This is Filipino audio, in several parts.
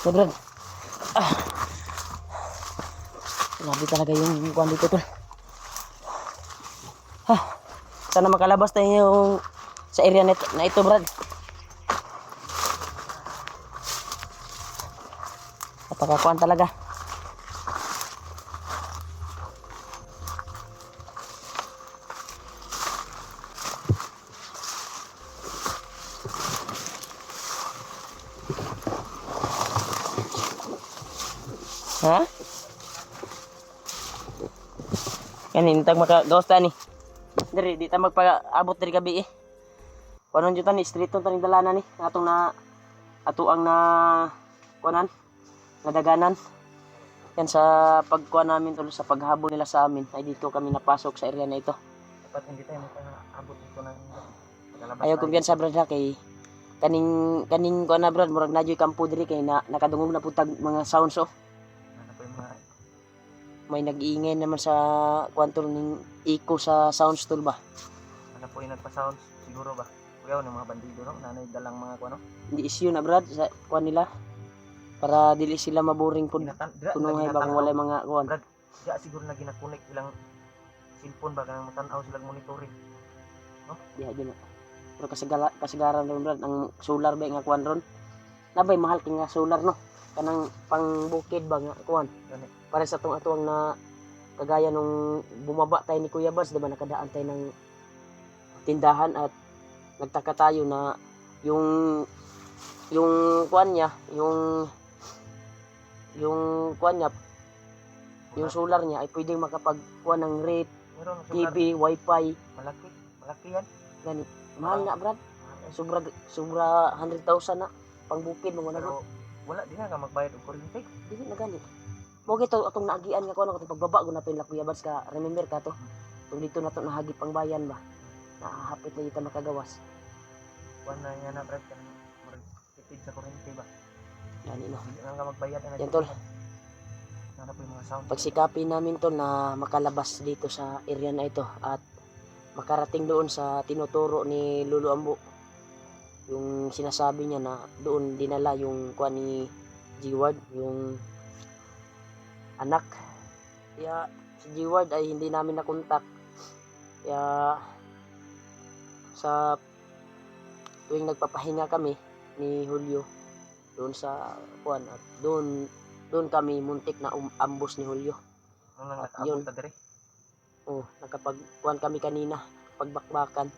So, Brad. Grabe talaga yung kuwan dito, tol. Sana makalabas tayo yung sa area na ito, Brad. Napakakuan talaga. Ha? Kanin tag makagawas ta ni. Diri di ta magpaabot diri gabi eh. Kuanon jud ta ni street ton taning dalanan ni atong na atuang na kuanan nadaganan. Yan sa pagkuan namin tol sa paghabol nila sa amin ay dito kami napasok sa area na ito. Dapat hindi tayo makaabot dito ng magalabas. Ayaw kumpiyansa brad ha kay kaning kuan na brad murag nadyoy kampo diri kay nakadungog na putag mga sounds oh. Ano po yung mga May nag-iingay naman sa kwanto ning echo sa sounds tol ba. ano po yung nagpa-sounds siguro ba? Kuyaw ng mga bandido no, nanay dalang mga kuano. Hindi issue na brad sa kuan nila. Para dili sila maboring pud. Kuno nga bang wala mga kuan. Brad, ya siguro na ginakonek ilang cellphone ba kanang matan-aw silang monitoring. No? Diha gyud. Pero kasagaran ron brad ang solar ba nga kuan ron. Nabay mahal kay nga solar no. Kanang pangbukid ba nga kuan. Gani. Para sa tong atuang na kagaya nung bumaba tayo ni Kuya Bas, diba nakadaan tayo ng tindahan at nagtaka tayo na yung kuan niya, yung kuan niya, yung solar niya ay pwedeng makapagkuan ng rate, Meron ng TV, wifi, malaki yan. gani. Mahal na brad. Sobra 100,000 na pangbukid mo na. Pero wala din nga magbayad og kuryente. Dili na gani. Mo gito atong naagian nga kuno katong pagbaba ko nato ila Kuya Bas ka remember ka to. Tung dito nato nahagip pang bayan ba. Nahapit na kita makagawas. Kuan na yan na brad kan tipid sa kuryente ba. Gani no. Hindi nga magbayad na. Yan tol. Ano po yung mga sound. Pagsikapin namin tol na makalabas dito sa area na ito at makarating doon sa tinuturo ni Lolo Ambo. Yung sinasabi niya na doon dinala yung kuan ni G-Ward, yung anak. Kaya si G-Ward ay hindi namin nakontak. Kaya sa tuwing nagpapahinga kami ni Julio doon sa kuan at doon kami muntik na ambush ni Julio. Ano lang At yun. nakaabot ta dire. Oh, nakapagkuan kami kanina, pagbakbakan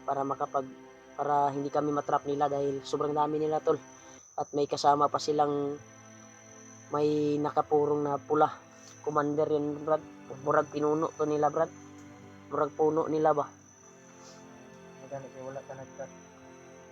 para hindi kami matrap nila dahil sobrang dami nila tol. At may kasama pa silang may nakapurong na pula. Commander yun brad. Murag pinuno to nila brad. Murag puno nila ba. Magani kay wala ka nagkat.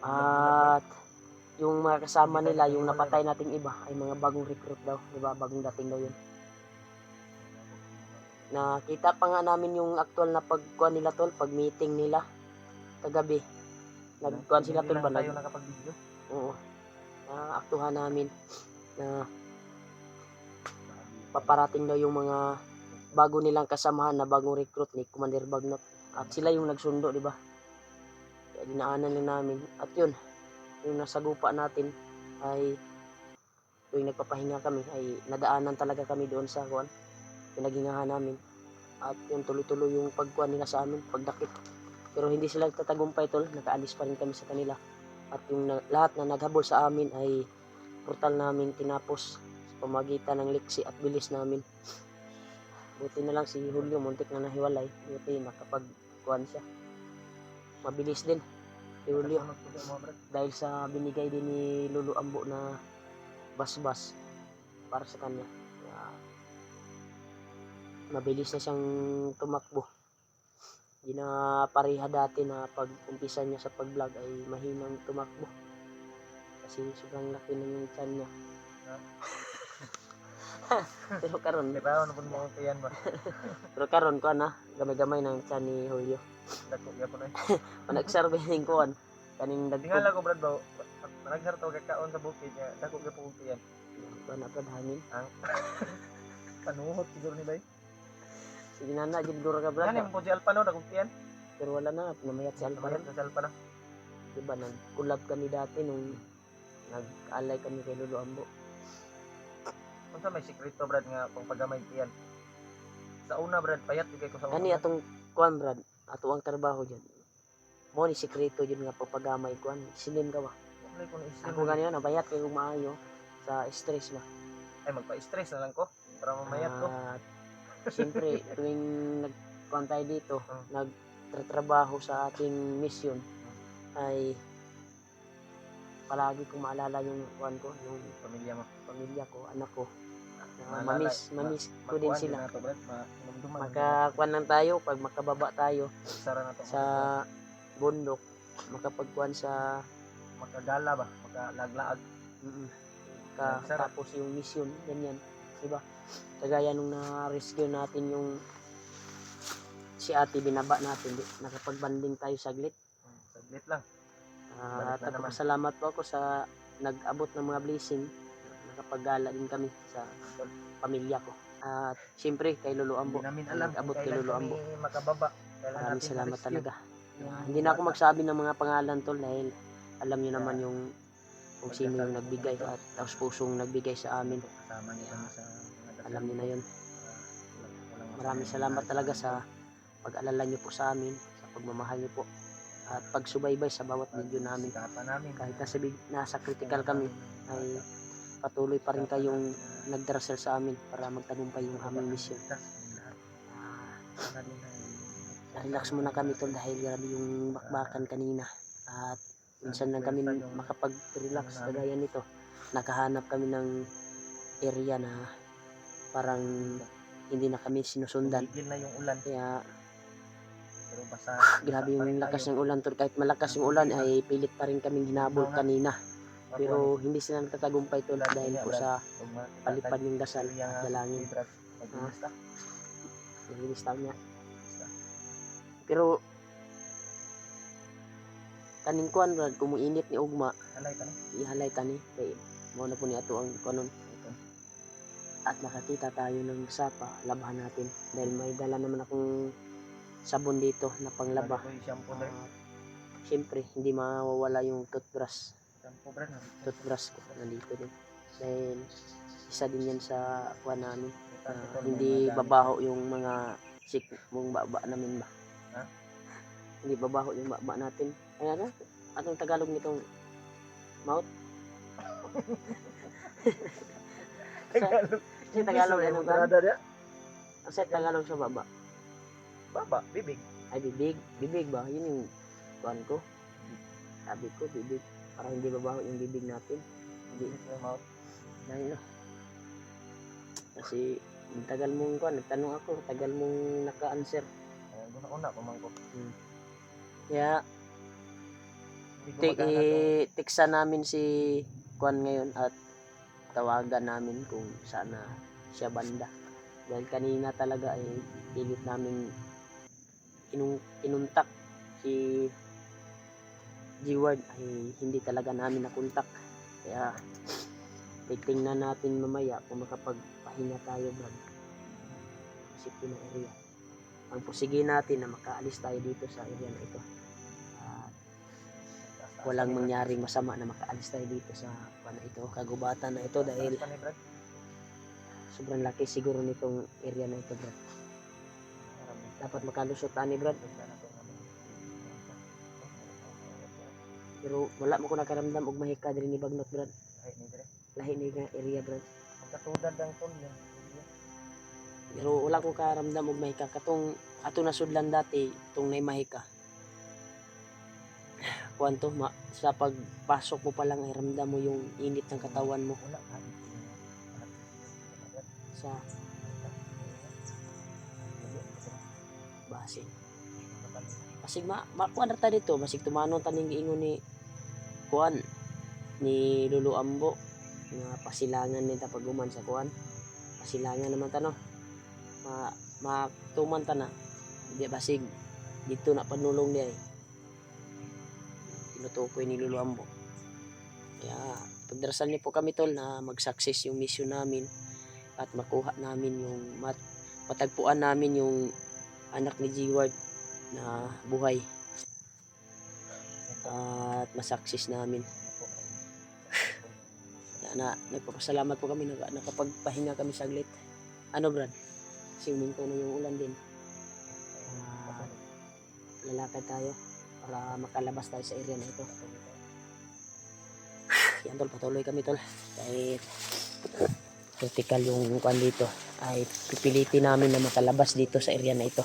At yung mga kasama nila, yung napatay nating iba ay mga bagong recruit daw, di ba? Bagong dating daw yun. Nakita pa nga namin yung actual na pagkuan nila tol, pag meeting nila kagabi. Nagkuan sila tol ba? Tayo nakapag-video. Oo. Naaktuhan namin na paparating daw yung mga bago nilang kasamahan na bagong recruit ni Commander Bagnot. At sila yung nagsundo, di ba? Kaya dinaanan din namin. At yun, yung nasagupa natin ay tuwing nagpapahinga kami ay nadaanan talaga kami doon sa kuan. Pinaghingahan namin. At yun, tuloy-tuloy yung pagkuan nila sa amin, pagdakip. Pero hindi sila nagtatagumpay tol, nakaalis pa rin kami sa kanila. At yung lahat na naghabol sa amin ay brutal namin tinapos sa pamagitan ng liksi at bilis namin. Buti na lang si Julio, muntik na nahiwalay. Buti nakapagkuhan siya. Mabilis din si Julio. Dahil sa binigay din ni Lolo Ambo na basbas para sa kanya. Kaya, mabilis na siyang tumakbo. Hindi na pareha dati na pag umpisa niya sa pag-vlog ay mahinang tumakbo. Kasi sobrang laki na yung tiyan niya. Pero karon, Pero ano pun mo yan ba? pero karon ko na gamay-gamay ng tiyan ni Julio. Dako ya po na. Managsurvey ning kuan kaning Tingala ko brad ba. Nagsar to kakaon sa bukid niya. Dako gyud po yan. na brad hangin. Ang panuhot siguro ni bay. Sige na na gid dura ka brad. Yan mo si Alpano dako yan. Pero wala na namayat si Alpha. Sa Alpano. Diba nag collab kami dati nung nag-alay kami kay Lolo Ambo. Unsa may sikreto brad nga pang pagamay tiyan? Sa una brad payat di kay ko sa una. Kani atong kuan brad, ato ang trabaho dyan. Mo ni sikreto yun nga pagpagamay kuan. Silim ka ba? Wala ko na islim. Ako ganyan nabayat kay maayo sa stress ba. Ay magpa-stress na lang ko para mamayat ko. At siyempre tuwing nagkuan tayo dito, Hmm. nagtatrabaho sa ating mission ay palagi kong maalala yung kuan ko, yung Pamilya mo. pamilya ko, anak ko. Maalala, Mamiss ko din makuan sila. na to brad, manumduman. Makakuan lang tayo pag makababa tayo Sara na to sa bundok, makapagkuan sa makagala ba, makalaglaag. mm, Sarap. tapos yung mission, ganyan. Diba? Kagaya nung na-rescue natin yung si ate, binaba natin, nakapagbanding tayo saglit. Saglit lang. Balik na naman. Nagpapasalamat po ako sa nag-abot ng mga blessing. Nakapaggala din kami sa pamilya ko. At siyempre kay Lolo Ambo. Hindi namin alam Nag-abot kung kay kailan Lolo kami Ambo. makababa. Kailan Maraming natin salamat ma-rescue talaga. yung Hindi na ako bata. magsabi ng mga pangalan tol dahil alam niyo naman Kaya, yung kung sino yung nagbigay at taos pusong nagbigay sa amin. Kasama niyo kami sa mga dasal. Alam niyo na yun. Walang Maraming salamat talaga sa pag-alala niyo po sa amin, sa pagmamahal niyo po at pagsubaybay sa bawat video namin. Sikapan namin. Kahit nasa critical kami ay patuloy pa rin kayong nagdarasal sa amin para magtagumpay yung aming mission. Relax muna kami tol dahil grabe yung bakbakan kanina at minsan lang kami makapag-relax kagaya nito. Nakahanap kami ng area na parang hindi na kami sinusundan. Tumigil na yung ulan. Kaya Pero basta grabe yung lakas ng ulan tol. Kahit malakas yung ulan ay pilit pa rin kaming hinabol kanina. Pero hindi sila nagtatagumpay tol dahil po sa palipad yung dasal at dalangin. Nalinis tayo niya. Pero kaning kuan brad, kumuinit ni ugma, Halay ka na. ihalay tani kay mo na po ni ato ang kanon. At nakakita tayo ng sapa, labahan natin dahil may dala naman akong sabon dito na panglaba. Siyempre hindi mawawala yung toothbrush. Toothbrush ko nandito din. Dahil isa din yan sa kuan namin. Hindi babaho yung mga mong baba namin ba. Ha? Hindi babaho yung baba natin. Kaya na, anong Tagalog nitong mouth? Tagalog. Kasi Tagalog ano ba? Brada. Kasi Tagalog sa baba. Baba, bibig. Ay bibig, bibig ba? Yun yung kuan ko. Sabi ko bibig. Para hindi babaho yung bibig natin. Hindi. Dahil no. Kasi tagal mong kuan, nagtanong ako, tagal mong naka-answer. Una pamangko. Kaya tiksa namin si kuan ngayon at tawagan namin kung saan na siya banda. Dahil kanina talaga ay pilit namin inuntak si G-Word ay hindi talaga namin nakontak. Kaya titingnan natin mamaya kung makapagpahinga tayo brad. Isipin na area. Ang pusigi natin na makaalis tayo dito sa area na ito. Walang mangyaring masama na makaalis tayo dito sa ito, kagubatan na ito dahil sobrang laki siguro nitong area na ito brad. Dapat makalusot tani brad. Pero wala mo ko nakaramdam og mahika diri ni Bagnot brad. Lahi ni nga area brad. Katudad ang ton yan. Pero wala ko karamdam og mahika katong ato nasudlan dati itong nay mahika. Kuanto sa pagpasok mo pa lang ay ramdam mo yung init ng katawan mo. Wala ka. Sa base. Masig kuan ra ta dito, masig tumanon taning giingon ni kuan ni Lolo Ambo nga pasilangan nita paguman sa kuan. Pasilangan naman ta no. Matuman ta na. Di basig dito na panulong niya eh. Tinutukoy ni Lolo Ambo. Kaya pagdarasal niyo po kami tol na mag-success yung mission namin at makuha namin yung matagpuan namin yung anak ni G-Ward na buhay at masaksis namin. nagpapasalamat po kami nakapagpahinga kami saglit. Ano Brad? Siminto na yung ulan din. Lalakad tayo para makalabas tayo sa area na ito. Yan tol, patuloy kami tol. Kahit critical yung kuan dito, ay pipilitin namin na makalabas dito sa area na ito.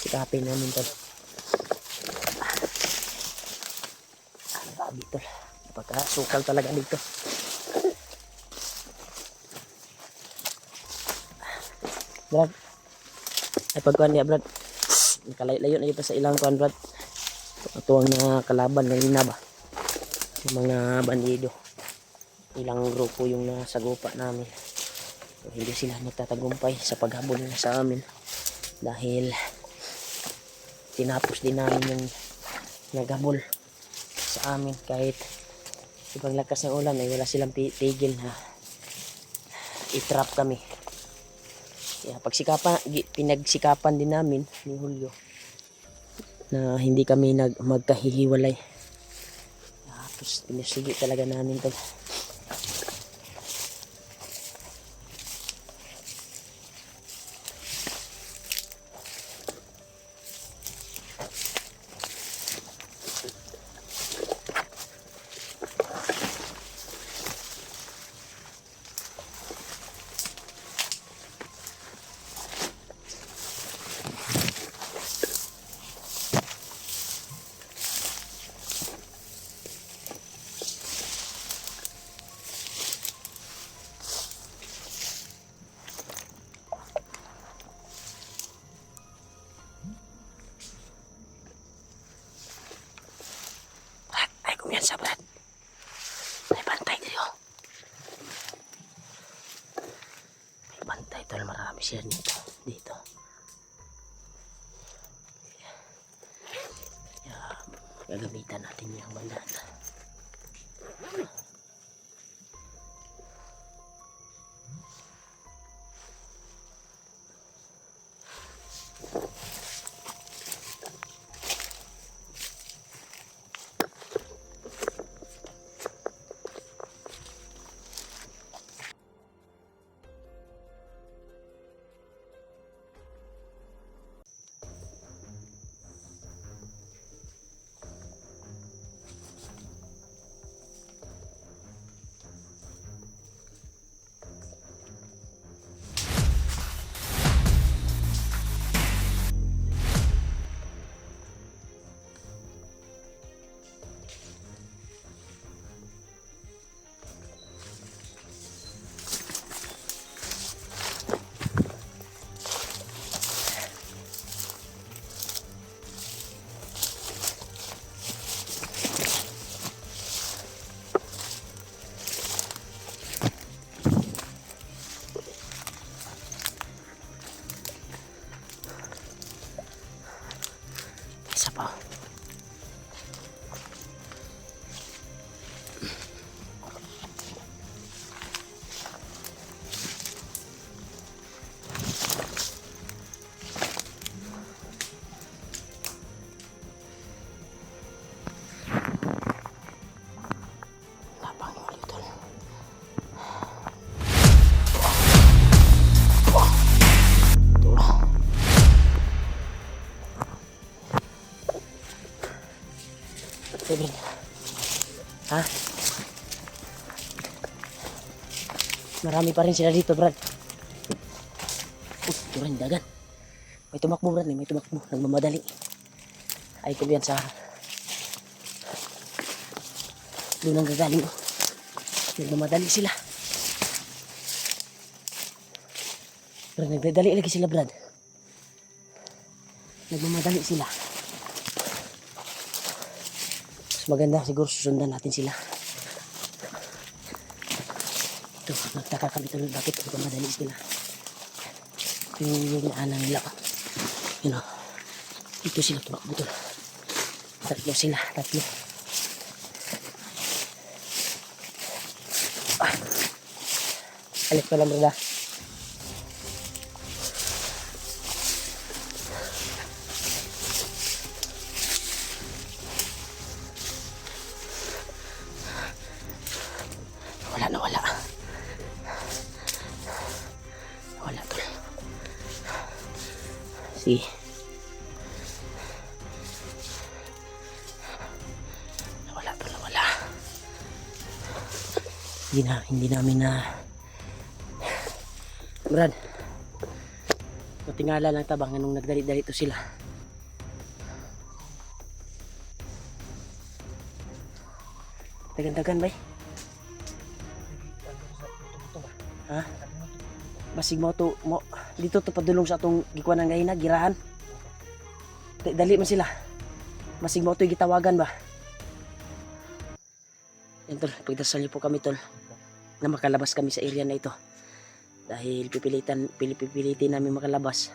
Sikapin namin tol. Grabe tol, napakasukal talaga dito. Brad, ay pagkuhan niya Brad, nakalayo na ito sa ilang kuhan Brad. Tuwang na kalaban kanina ba, yung mga bandido, ilang grupo yung nasagupa namin. So, hindi sila nagtatagumpay sa paghabol nila sa amin dahil tinapos din namin yung naghabol sa amin. Kahit ibang lakas ng ulan ay wala silang tigil na i-trap kami. Kaya pinagsikapan din namin ni Julio na hindi kami magkahihiwalay. Tapos pinasigi talaga namin to. Kumyansa Brad, may bantay tayo. May bantay tol, marami siya dito. Kaya gagamitan natin yung bandana. Isa pa. Lapang yung ulit tol. Brad. Ha? Marami pa rin sila dito, Brad. Turan dagan. May tumakbo, Brad. May tumakbo. Nagmamadali. Ay, ko yan sa... Doon ang gagaling. Nagmamadali sila. Brad, nagdadali lagi sila, Brad. Nagmamadali sila. Mas maganda siguro susundan natin sila. Ito, nagtaka kami tuloy bakit madali sila. Yung naanan nila. Yun o. Dito sila tumakbo tol. Tatlo sila, tatlo. Alit pa lang brada. Si nawala. Hindi namin na Brad, matingala lang tabang nung nagdali-dali to sila. Dagan-dagan bay. Ha? Basig mo to mo dito to padulong sa atong gikuan ng gahina, girahan. Dali man sila. Basig mo to gitawagan ba. Yan tol, pagdasal niyo po kami tol na makalabas kami sa area na ito. Dahil pipilitin namin makalabas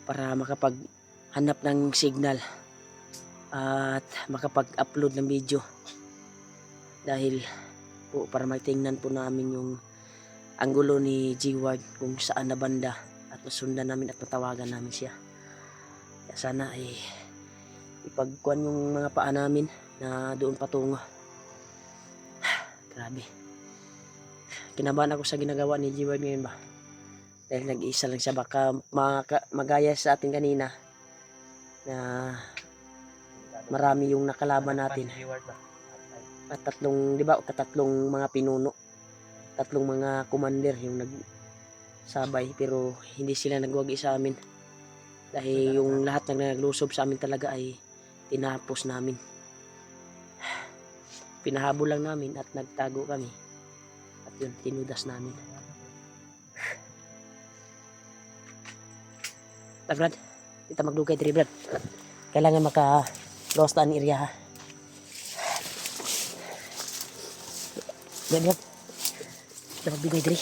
para makapaghanap ng signal at makapag-upload ng video. Dahil po para matingnan po namin yung anggulo ni G-Ward kung saan na banda at masundan namin at matawagan namin siya. Kaya sana ay ipagkuhan yung mga paa namin na doon patungo. Grabe. Kinabahan ako sa ginagawa ni G-Ward ngayon ba. Dahil nag-iisa lang siya, baka magaya sa atin kanina na marami yung nakalaban natin. At tatlong, di ba, katatlong mga pinuno, tatlong mga commander yung nagsabay, pero hindi sila nagwagi sa amin. Dahil yung lahat ng naglusob sa amin talaga ay tinapos namin. Pinahabol lang namin at nagtago kami. At yun, tinudas namin. Brad, kita magdugay diri Brad. Kailangan maka-close ta ang area ha. Brad, kita magbigay diri.